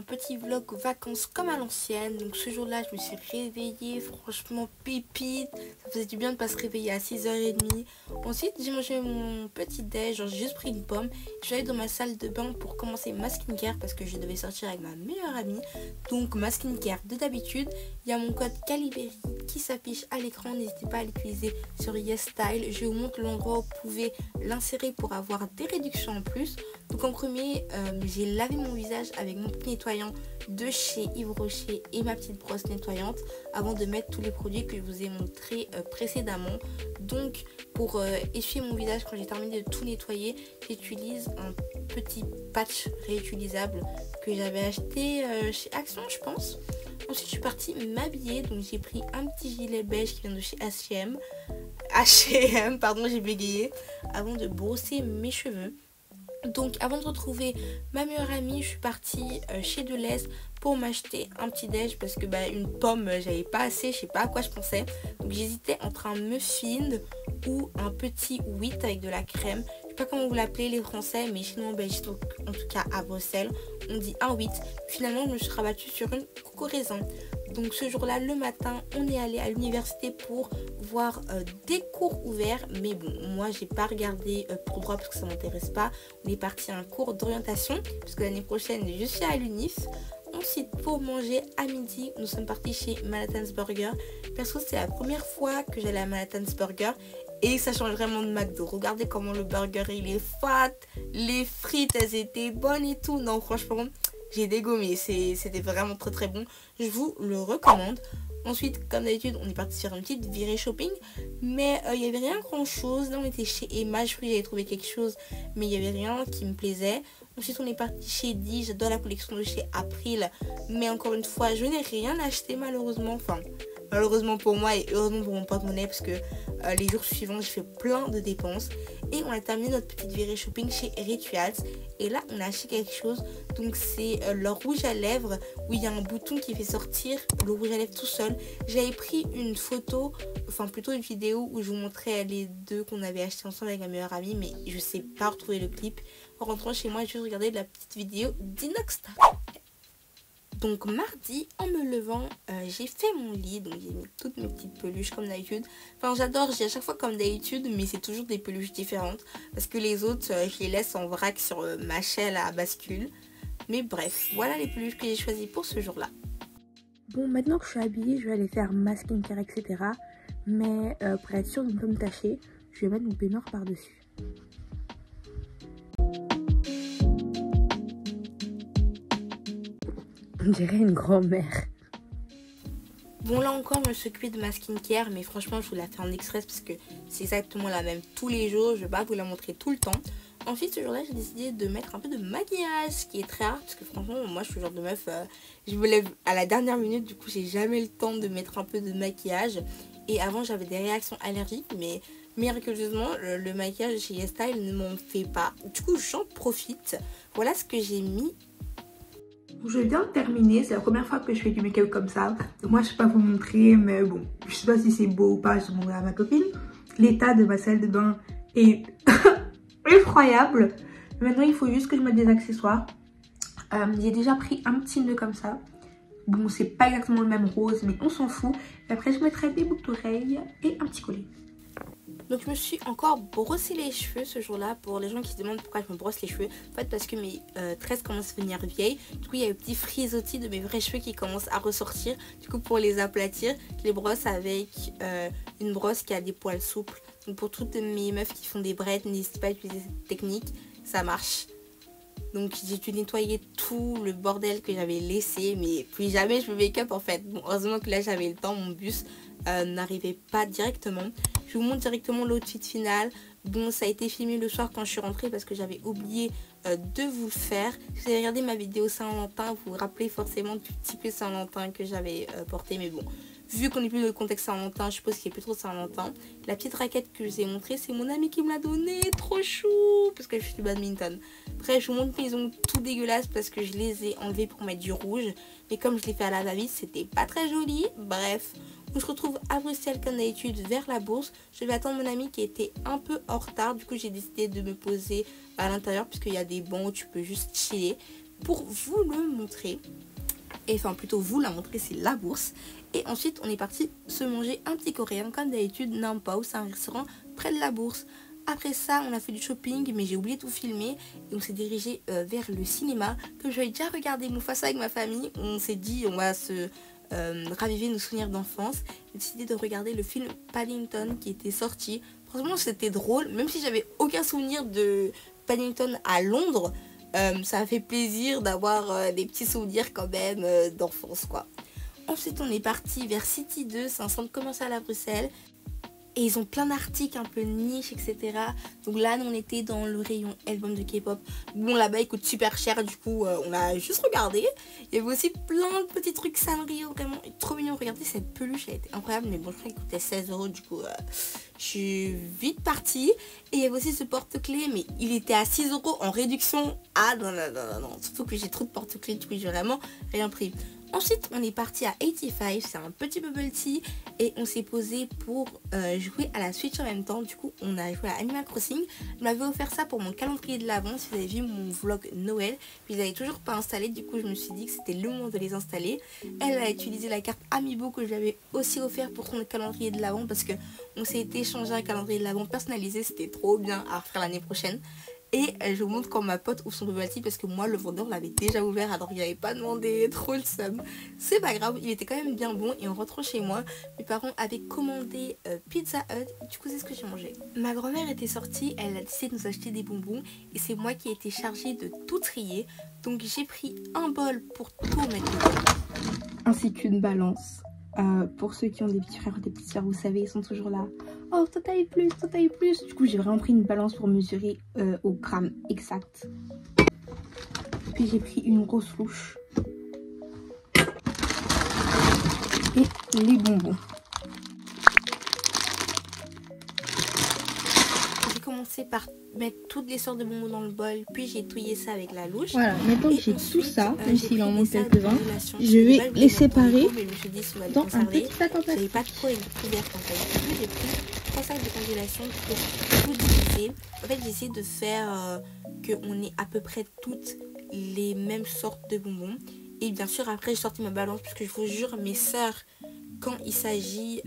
petit vlog vacances comme à l'ancienne. Donc ce jour-là, je me suis réveillée, franchement pépite. Ça faisait du bien de ne pas se réveiller à 6h30. Ensuite, j'ai mangé mon petit déj, genre j'ai juste pris une pomme. Je suis allée dans ma salle de bain pour commencer ma skincare parce que je devais sortir avec ma meilleure amie. Donc ma skincare de d'habitude, il y a mon code Caliberi qui s'affiche à l'écran. N'hésitez pas à l'utiliser sur YesStyle. Je vous montre l'endroit où vous pouvez l'insérer pour avoir des réductions en plus. Donc en premier, j'ai lavé mon visage avec mon nettoyant de chez Yves Rocher et ma petite brosse nettoyante avant de mettre tous les produits que je vous ai montrés précédemment. Donc pour essuyer mon visage quand j'ai terminé de tout nettoyer, j'utilise un petit patch réutilisable que j'avais acheté chez Action, je pense. Ensuite je suis partie m'habiller, donc j'ai pris un petit gilet beige qui vient de chez H&M, pardon, j'ai bégayé, avant de brosser mes cheveux. Donc avant de retrouver ma meilleure amie, je suis partie chez Deleuze pour m'acheter un petit déj parce que une pomme j'avais pas assez, je sais pas à quoi je pensais. Donc j'hésitais entre un muffin ou un petit wheat avec de la crème. Je sais pas comment vous l'appelez les Français, mais chez nous en Belgique, en tout cas à Bruxelles, on dit un wheat. Finalement je me suis rabattue sur une coco raisin. Donc ce jour-là, le matin, on est allé à l'université pour voir des cours ouverts. Mais bon, moi, j'ai pas regardé pour droit parce que ça m'intéresse pas. On est parti à un cours d'orientation parce que l'année prochaine, je suis à l'UNIF. Ensuite, pour manger à midi, nous sommes partis chez Manhattan's Burger. Perso, c'est la première fois que j'allais à Manhattan's Burger. Et ça change vraiment de McDo. Regardez comment le burger, il est fat. Les frites, elles étaient bonnes et tout. Non, franchement... j'ai dégommé, c'était vraiment très très bon. Je vous le recommande. Ensuite, comme d'habitude, on est parti faire une petite virée shopping. Mais il n'y avait rien grand chose. Là, on était chez Emma. Je croyais que j'avais trouvé quelque chose. Mais il n'y avait rien qui me plaisait. Ensuite, on est parti chez Di. J'adore la collection de chez April. Mais encore une fois, je n'ai rien acheté malheureusement. Enfin, malheureusement pour moi et heureusement pour mon porte-monnaie. Parce que les jours suivants, j'ai fait plein de dépenses. Et on a terminé notre petite virée shopping chez Rituals. Et là, on a acheté quelque chose. Donc, c'est leur rouge à lèvres où il y a un bouton qui fait sortir le rouge à lèvres tout seul. J'avais pris une photo, enfin plutôt une vidéo où je vous montrais les deux qu'on avait acheté ensemble avec ma meilleure amie. Mais je sais pas retrouver le clip. En rentrant chez moi, je vais regarder la petite vidéo d'Inoxta. Donc mardi, en me levant, j'ai fait mon lit. Donc j'ai mis toutes mes petites peluches comme d'habitude. Enfin j'adore, j'ai à chaque fois comme d'habitude, mais c'est toujours des peluches différentes. Parce que les autres, je les laisse en vrac sur ma chaîne à bascule. Mais bref, voilà les peluches que j'ai choisies pour ce jour-là. Bon, maintenant que je suis habillée, je vais aller faire ma skincare, etc. Mais pour être sûre de ne pas me tacher, je vais mettre mon peignoir par-dessus. On dirait une grand-mère. Bon là encore je me suis occupée de ma skincare, mais franchement je vous la fais en express parce que c'est exactement la même tous les jours. Je vais pas vous la montrer tout le temps. Ensuite ce jour là j'ai décidé de mettre un peu de maquillage, ce qui est très rare parce que franchement moi je suis le genre de meuf, je me lève à la dernière minute, du coup j'ai jamais le temps de mettre un peu de maquillage. Et avant j'avais des réactions allergiques, mais miraculeusement le maquillage chez YesStyle ne m'en fait pas. Du coup j'en profite. Voilà ce que j'ai mis. Je viens de terminer, c'est la première fois que je fais du make-up comme ça. Donc moi je sais pas vous montrer, mais bon, je sais pas si c'est beau ou pas, je demanderai à ma copine. L'état de ma salle de bain est effroyable. Maintenant il faut juste que je mette des accessoires. J'ai déjà pris un petit nœud comme ça. Bon, c'est pas exactement le même rose, mais on s'en fout. Et après je mettrai des boucles d'oreilles et un petit collier. Donc je me suis encore brossé les cheveux ce jour-là. Pour les gens qui se demandent pourquoi je me brosse les cheveux, en fait parce que mes tresses commencent à devenir vieilles. Du coup il y a le petit frisottis de mes vrais cheveux qui commencent à ressortir. Du coup pour les aplatir, je les brosse avec une brosse qui a des poils souples. Donc pour toutes mes meufs qui font des braids, n'hésitez pas à utiliser cette technique, ça marche. Donc j'ai dû nettoyer tout le bordel que j'avais laissé, mais plus jamais je me make-up en fait. Bon, heureusement que là j'avais le temps, mon bus n'arrivait pas directement. Je vous montre directement l'outfit final. Bon, ça a été filmé le soir quand je suis rentrée parce que j'avais oublié de vous le faire. Si vous avez regardé ma vidéo Saint-Valentin, vous vous rappelez forcément du petit peu Saint-Valentin que j'avais porté. Mais bon, vu qu'on n'est plus dans le contexte Saint-Valentin, je suppose qu'il n'y a plus trop de Saint-Valentin. La petite raquette que je vous ai montrée, c'est mon ami qui me l'a donnée. Trop chou, parce que je suis du badminton. Bref, je vous montre mes ongles tout dégueulasses parce que je les ai enlevés pour mettre du rouge. Mais comme je l'ai fait à la va-vite, c'était pas très joli. Bref, on se retrouve à Bruxelles comme d'habitude vers la bourse. Je vais attendre mon ami qui était un peu en retard. Du coup, j'ai décidé de me poser à l'intérieur puisqu'il y a des bancs où tu peux juste chiller. pour vous le montrer. Et enfin plutôt vous la montrer, c'est la bourse. Et ensuite on est parti se manger un petit coréen comme d'habitude, Nampao, c'est un restaurant près de la bourse. Après ça on a fait du shopping mais j'ai oublié de tout filmer et on s'est dirigé vers le cinéma. Comme j'avais déjà regardé Mufasa avec ma famille, on s'est dit on va se raviver nos souvenirs d'enfance. J'ai décidé de regarder le film Paddington qui était sorti. Franchement c'était drôle, même si j'avais aucun souvenir de Paddington à Londres. Ça a fait plaisir d'avoir des petits souvenirs quand même d'enfance quoi. Ensuite on est parti vers City 2, c'est un centre commercial à Bruxelles. Et ils ont plein d'articles un peu niche, etc. Donc là, nous, on était dans le rayon album de K-pop. Bon, là-bas, il coûte super cher. Du coup, on a juste regardé. Il y avait aussi plein de petits trucs Sanrio. Vraiment trop mignon. Regardez, cette peluche, elle était incroyable. Mais bon, je crois qu'il coûtait 16 €. Du coup, je suis vite partie. Et il y avait aussi ce porte-clés. Mais il était à 6 € en réduction. Ah non, non, non, non. Surtout que j'ai trop de porte-clés. Du coup, j'ai vraiment rien pris. Ensuite, on est parti à 85, c'est un petit bubble tea et on s'est posé pour jouer à la Switch en même temps. Du coup, on a joué à Animal Crossing. Je m'avais offert ça pour mon calendrier de l'Avent. Si vous avez vu mon vlog Noël, puis ils n'avaient toujours pas installé. Du coup, je me suis dit que c'était le moment de les installer. Elle a utilisé la carte Amiibo que j'avais aussi offert pour son calendrier de l'Avent parce que on s'est échangé un calendrier de l'Avent personnalisé. C'était trop bien à refaire l'année prochaine. Et je vous montre quand ma pote ouvre son bubble tea parce que moi le vendeur l'avait déjà ouvert alors il n'avait pas demandé, trop le seum. C'est pas grave, il était quand même bien bon. Et en rentrant chez moi, mes parents avaient commandé Pizza Hut. Du coup c'est ce que j'ai mangé. Ma grand-mère était sortie, elle a décidé de nous acheter des bonbons. Et c'est moi qui ai été chargée de tout trier. Donc j'ai pris un bol pour tout mettre dedans. Ainsi qu'une balance. Pour ceux qui ont des petits frères ou des petites soeurs, vous savez, ils sont toujours là. Oh, toi taille plus, toi taille plus. Du coup, j'ai vraiment pris une balance pour mesurer au gramme exact. Puis j'ai pris une grosse louche. Et les bonbons. J'ai commencé par mettre toutes les sortes de bonbons dans le bol, puis j'ai touillé ça avec la louche. Voilà, maintenant que j'ai tout ça, même s'il en manque quelques-uns, je vais les séparer dans un petit sac en plastique. J'avais pas trop une couverte en fait. Du coup, j'ai pris 3 sacs de congélation pour tout diviser. En fait, j'ai essayé de faire qu'on ait à peu près toutes les mêmes sortes de bonbons. Et bien sûr, après, j'ai sorti ma balance parce que je vous jure, mes sœurs, quand il s'agit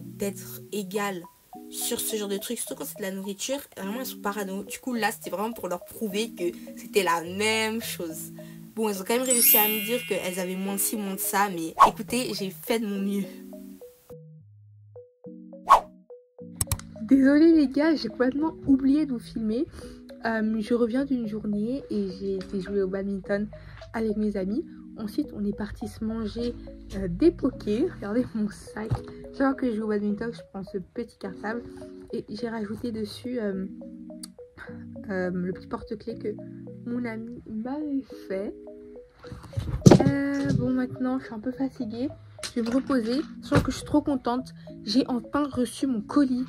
d'être égales sur ce genre de trucs, surtout quand c'est de la nourriture, vraiment elles sont parano. Du coup là c'était vraiment pour leur prouver que c'était la même chose. Bon, elles ont quand même réussi à me dire qu'elles avaient moins de ci, moins de ça, mais écoutez, j'ai fait de mon mieux. Désolée les gars, j'ai complètement oublié de vous filmer. Je reviens d'une journée et j'ai été jouer au badminton avec mes amis. Ensuite, on est parti se manger des pokés. Regardez mon sac. Chaque fois que je joue au badminton, je prends ce petit cartable. Et j'ai rajouté dessus le petit porte-clés que mon ami m'avait fait. Bon, maintenant, je suis un peu fatiguée. Je vais me reposer. Sauf que je suis trop contente. J'ai enfin reçu mon colis.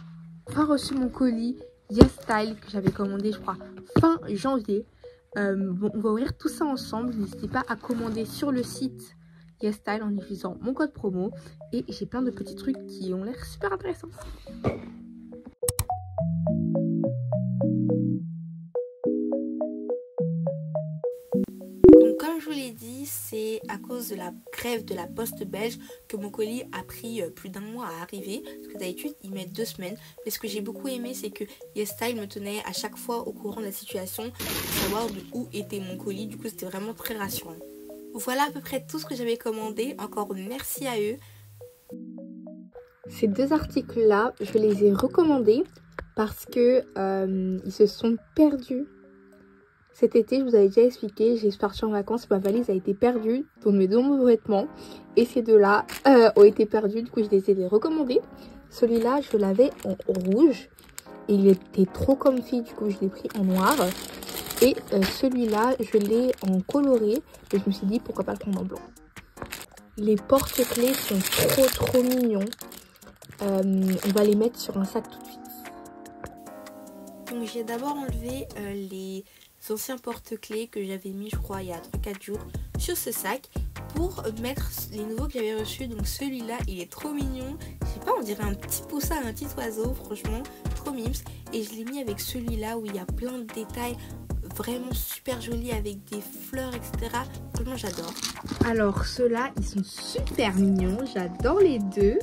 Yes Style que j'avais commandé, je crois, fin janvier. Bon, on va ouvrir tout ça ensemble. N'hésitez pas à commander sur le site Yes Style en utilisant mon code promo. Et j'ai plein de petits trucs qui ont l'air super intéressants. Donc comme je vous l'ai dit, c'est à cause de la grève de la poste belge que mon colis a pris plus d'1 mois à arriver. Parce que d'habitude ils mettent 2 semaines. Mais ce que j'ai beaucoup aimé, c'est que Yes Style me tenait à chaque fois au courant de la situation, pour savoir où était mon colis. Du coup c'était vraiment très rassurant. Voilà à peu près tout ce que j'avais commandé. Encore merci à eux. Ces 2 articles là, je les ai recommandés parce que ils se sont perdus. Cet été, je vous avais déjà expliqué, j'ai parti en vacances, ma valise a été perdue, dont mes 2 vêtements. Et ces 2-là ont été perdus, du coup je les ai recommandés. Celui-là, je l'avais en rouge. Et il était trop comfy, du coup je l'ai pris en noir. Et celui-là, je l'ai en coloré. Et je me suis dit, pourquoi pas le prendre en blanc. Les porte-clés sont trop mignons. On va les mettre sur un sac tout de suite. Donc j'ai d'abord enlevé les anciens porte-clés que j'avais mis, je crois, il y a 3-4 jours sur ce sac pour mettre les nouveaux que j'avais reçus. Donc celui-là, il est trop mignon. Je sais pas, on dirait un petit poussin, un petit oiseau, franchement, trop mimes. Et je l'ai mis avec celui-là où il y a plein de détails vraiment super jolis avec des fleurs, etc. Franchement, j'adore. Alors ceux-là, ils sont super mignons. J'adore les deux.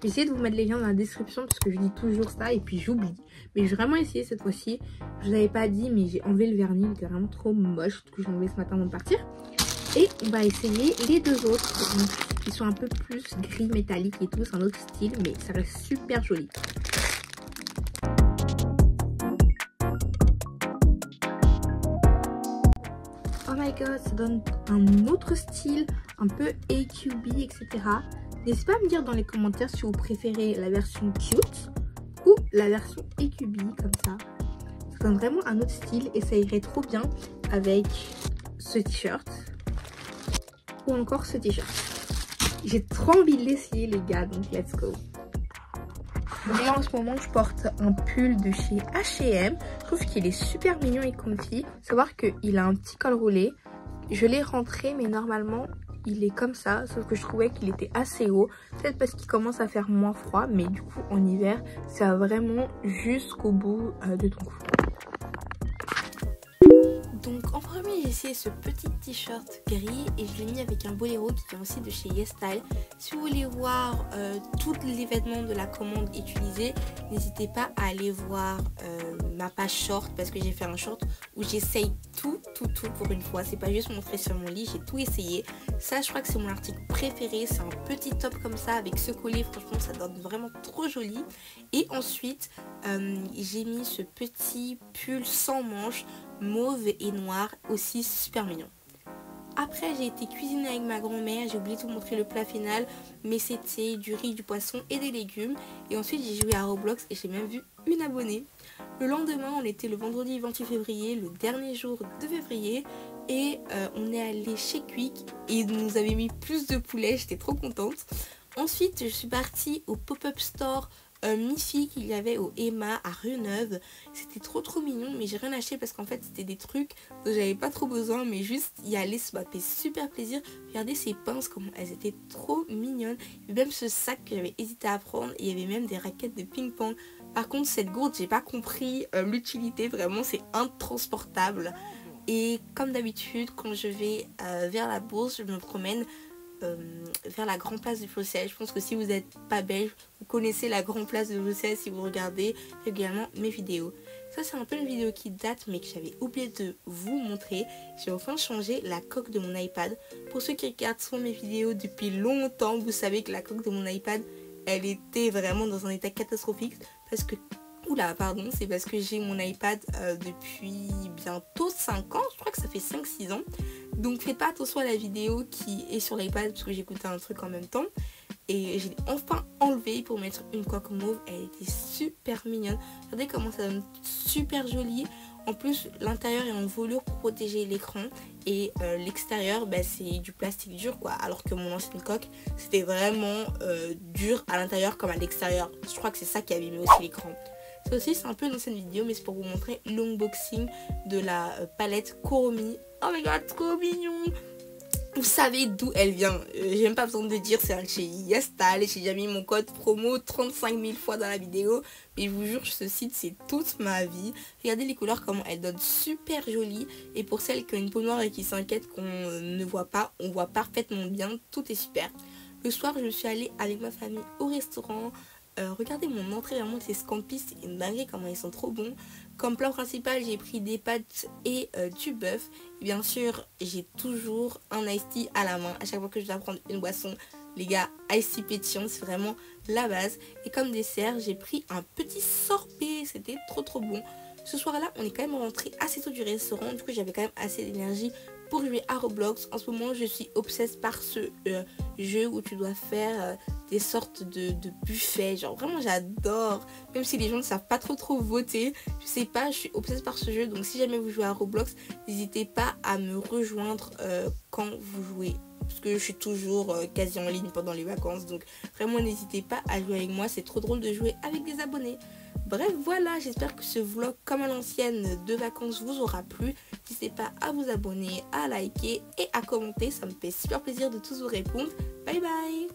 J'essaie de vous mettre les liens dans la description parce que je dis toujours ça et puis j'oublie. Mais j'ai vraiment essayé cette fois-ci. Je vous avais pas dit, mais j'ai enlevé le vernis. Il était vraiment trop moche. Du coup, j'ai enlevé ce matin avant de partir. Et on va essayer les deux autres. Donc, ils sont un peu plus gris métallique et tout. C'est un autre style, mais ça reste super joli. Oh my god, ça donne un autre style, un peu AQB, etc. N'hésitez pas à me dire dans les commentaires si vous préférez la version cute ou la version AQB comme ça. Ça donne vraiment un autre style et ça irait trop bien avec ce t-shirt ou encore ce t-shirt. J'ai trop envie de l'essayer les gars, donc let's go. Donc là en ce moment je porte un pull de chez H&M. Je trouve qu'il est super mignon et comfy. Faut savoir qu'il a un petit col roulé. Je l'ai rentré mais normalement il est comme ça. Sauf que je trouvais qu'il était assez haut. Peut-être parce qu'il commence à faire moins froid. Mais du coup en hiver ça va vraiment jusqu'au bout de ton cou. Donc en premier j'ai essayé ce petit t-shirt gris et je l'ai mis avec un boléro qui vient aussi de chez YesStyle. Si vous voulez voir tous les vêtements de la commande utilisés, n'hésitez pas à aller voir ma page short parce que j'ai fait un short où j'essaye tout pour une fois. C'est pas juste montrer sur mon lit, j'ai tout essayé. Ça je crois que c'est mon article préféré, c'est un petit top comme ça avec ce collet, franchement ça donne vraiment trop joli. Et ensuite j'ai mis ce petit pull sans manches mauve et noir, aussi super mignon. Après j'ai été cuisiner avec ma grand-mère, j'ai oublié de vous montrer le plat final, mais c'était du riz, du poisson et des légumes. Et ensuite j'ai joué à Roblox et j'ai même vu une abonnée. Le lendemain on était le vendredi 28 février, le dernier jour de février, et on est allé chez Quick et ils nous avaient mis plus de poulet, j'étais trop contente. Ensuite je suis partie au pop-up store Miffy qu'il y avait au Emma à Rue Neuve. C'était trop mignon, mais j'ai rien acheté parce qu'en fait c'était des trucs dont j'avais pas trop besoin, mais juste y aller, ça m'a fait super plaisir. Regardez ces pinces, comment elles étaient trop mignonnes. Et même ce sac que j'avais hésité à prendre, il y avait même des raquettes de ping-pong. Par contre cette gourde j'ai pas compris l'utilité, vraiment c'est intransportable. Et comme d'habitude quand je vais vers la bourse, je me promène vers la grande place de Bruxelles. Je pense que si vous n'êtes pas belge, vous connaissez la grande place de Bruxelles si vous regardez régulièrement mes vidéos. Ça c'est un peu une vidéo qui date mais que j'avais oublié de vous montrer. J'ai enfin changé la coque de mon iPad. Pour ceux qui regardent souvent mes vidéos depuis longtemps, vous savez que la coque de mon iPad elle était vraiment dans un état catastrophique parce que c'est parce que j'ai mon iPad depuis bientôt 5 ans, je crois que ça fait 5-6 ans. Donc faites pas attention à la vidéo qui est sur l'iPad parce que j'écoutais un truc en même temps. Et je l'ai enfin enlevé pour mettre une coque mauve, elle était super mignonne. Regardez comment ça donne super joli. En plus l'intérieur est en velours pour protéger l'écran et l'extérieur c'est du plastique dur quoi. Alors que mon ancienne coque c'était vraiment dur à l'intérieur comme à l'extérieur. Je crois que c'est ça qui a abîmé aussi l'écran. Ça aussi c'est un peu une ancienne vidéo mais c'est pour vous montrer l'unboxing de la palette Kuromi. Oh my god, trop mignon. Vous savez d'où elle vient. J'ai même pas besoin de dire, c'est chez YesStyle. J'ai déjà mis mon code promo 35 000 fois dans la vidéo. Mais je vous jure, ce site c'est toute ma vie. Regardez les couleurs, comment elles donnent super jolies. Et pour celles qui ont une peau noire et qui s'inquiètent qu'on ne voit pas, on voit parfaitement bien. Tout est super. Le soir, je suis allée avec ma famille au restaurant. Regardez mon entrée, vraiment c'est scampi, c'est une dinguerie comment ils sont trop bons. Comme plat principal j'ai pris des pâtes et du bœuf. Bien sûr j'ai toujours un iced tea à la main à chaque fois que je dois prendre une boisson. Les gars, iced tea pétillant c'est vraiment la base. Et comme dessert j'ai pris un petit sorbet, c'était trop bon. Ce soir là on est quand même rentré assez tôt du restaurant, du coup j'avais quand même assez d'énergie pour jouer à Roblox. En ce moment je suis obsesse par ce jeu où tu dois faire des sortes de buffets, genre vraiment j'adore, même si les gens ne savent pas trop voter, je sais pas, je suis obsesse par ce jeu. Donc si jamais vous jouez à Roblox, n'hésitez pas à me rejoindre quand vous jouez, parce que je suis toujours quasi en ligne pendant les vacances, donc vraiment n'hésitez pas à jouer avec moi, c'est trop drôle de jouer avec des abonnés. Bref voilà, j'espère que ce vlog comme à l'ancienne de vacances vous aura plu. N'hésitez pas à vous abonner, à liker et à commenter, ça me fait super plaisir de tous vous répondre. Bye bye.